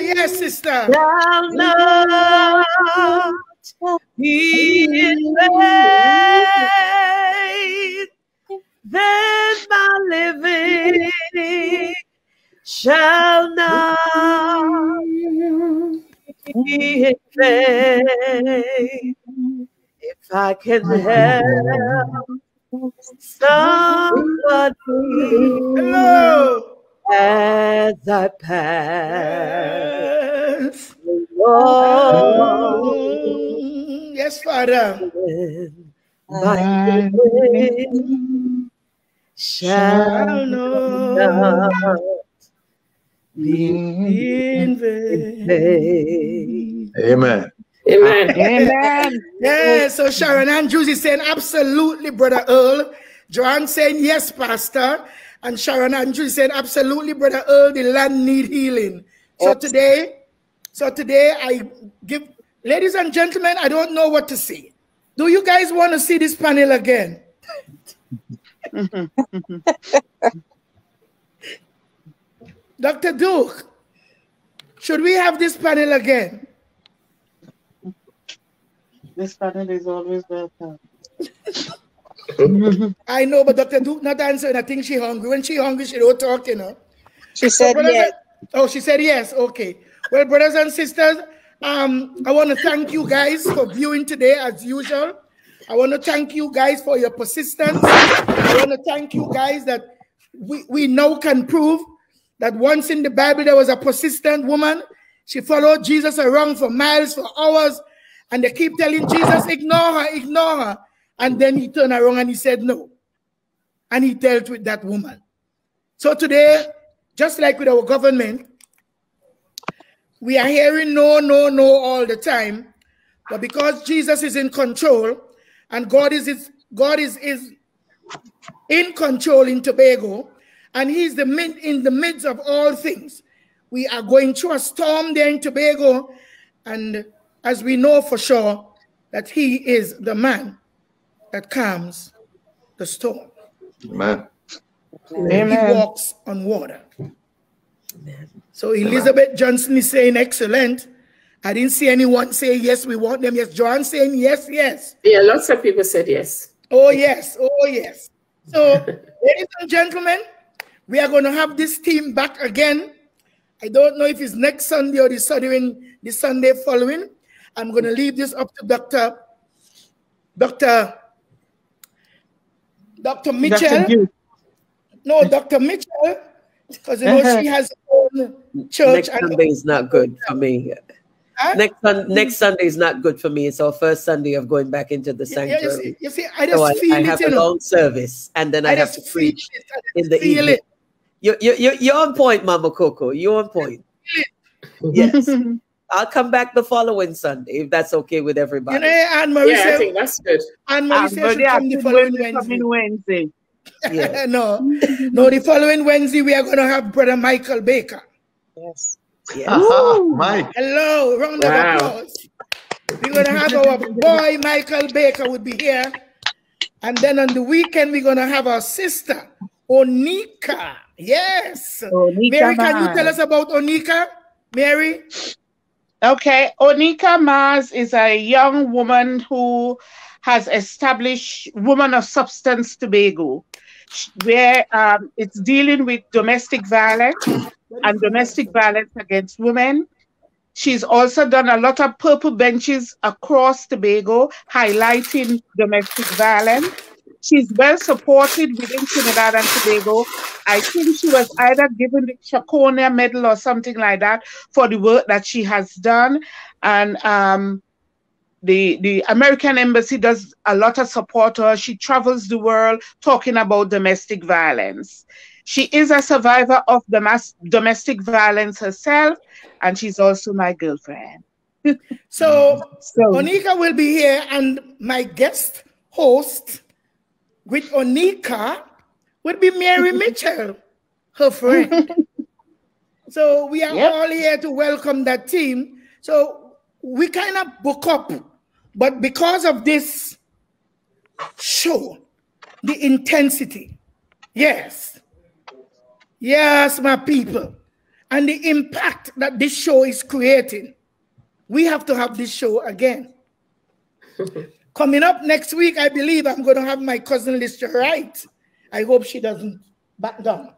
yes, sister, shall not be in vain. Then my living shall not be in vain. If I can help somebody, hello, as I pass along. Yes, Father. My living shall not be in vain. Amen. Amen. Amen. Yeah, so Sharon Andrews is saying absolutely, Brother Earl. Joanne saying yes, Pastor. And Sharon Andrews is saying absolutely, Brother Earl, the land need healing. So today I give, ladies and gentlemen, I don't know what to say. Do you guys want to see this panel again? Dr. Duke, should we have this panel again? This panel is always welcome. I know, but Dr. Duke not answering. I think she's hungry. When she's hungry, she don't talk, you know. She said yes. She said yes. Okay. Well, brothers and sisters, I want to thank you guys for viewing today as usual. I want to thank you guys for your persistence. I want to thank you guys that we now can prove that once in the Bible there was a persistent woman. She followed Jesus around for miles, for hours, and they keep telling Jesus, ignore her, ignore her. And then he turned around and he said no. And he dealt with that woman. So today, just like with our government, we are hearing no, no, no all the time. But because Jesus is in control and God is in control in Tobago, and he's in the midst of all things, we are going through a storm there in Tobago. And as we know for sure that he is the man that calms the storm. Amen. Amen. He walks on water. Amen. So Elizabeth Johnson is saying excellent. I didn't see anyone say yes, we want them. Yes, John saying yes, yes. Yeah, lots of people said yes. Oh yes, oh yes. So ladies and gentlemen, we are going to have this team back again. I don't know if it's next Sunday or the Sunday following. I'm going to leave this up to Dr. Mitchell. No, Dr. Mitchell, because you know she has her own church. Next Sunday is not good for me. Huh? Next Sunday is not good for me. It's our first Sunday of going back into the sanctuary. You see, I just feel I have a long service, and then I have to preach in the evening. You're on point, Mama Coco. You're on point. Yes. I'll come back the following Sunday if that's okay with everybody. You know, Anne-Marie I think that's good. Anne-Marie said she'll come the following Wednesday. Yeah. No, the following Wednesday we are going to have Brother Michael Baker. Yes. Mike. Hello, round of applause. We're going to have our boy Michael Baker would be here. And then on the weekend we're going to have our sister, Onika. Yes. Onika Mary, can you tell us about Onika? Mary? Okay, Onika Mars is a young woman who has established Women of Substance Tobago, where it's dealing with domestic violence and domestic violence against women. She's also done a lot of purple benches across Tobago, highlighting domestic violence. She's well supported within Trinidad and Tobago. I think she was either given the Chaconia Medal or something like that for the work that she has done. And the American Embassy does a lot of support her. She travels the world talking about domestic violence. She is a survivor of domestic violence herself, and she's also my girlfriend. So Onika will be here, and my guest host with Onika would be Mary Mitchell, her friend. So we are all here to welcome that team. So we kind of book up, but because of this show, the intensity, yes, my people, and the impact that this show is creating, we have to have this show again. Coming up next week, I believe I'm going to have my cousin Lister Wright. I hope she doesn't back down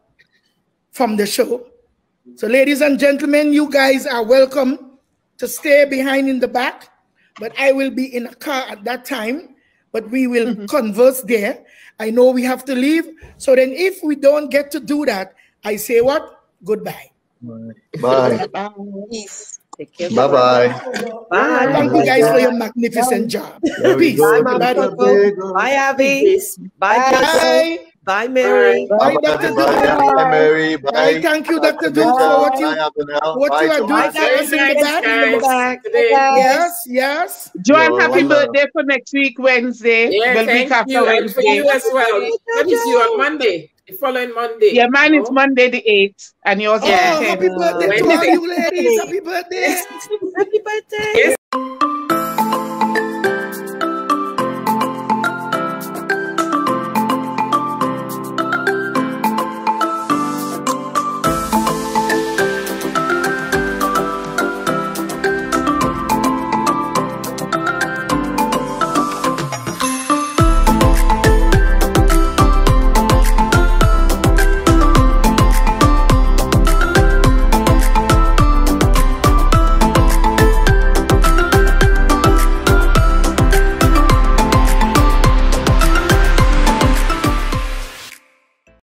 from the show. So ladies and gentlemen, you guys are welcome to stay behind in the back, but I will be in a car at that time, but we will converse there. I know we have to leave. So then if we don't get to do that, I say what? Goodbye. Bye. Peace. Take care. Bye-bye. Bye. Thank you guys for your magnificent job. Peace. Bye, Mama Coco. Bye, Abby. Bye, Jessica. Bye, Mary. Bye, Dr. Duke. Bye, Mary. Bye. Thank you, Dr. Duke, for what you are doing for us in the back. Yes, yes. Joanne, happy birthday for next week, Wednesday. Yeah, thank you. And for you as well. That is you on Monday. The following Monday. Yeah, mine is Monday the 8th, and yours is the 10th. Happy birthday to all you ladies. Happy birthday. Happy birthday. Yes.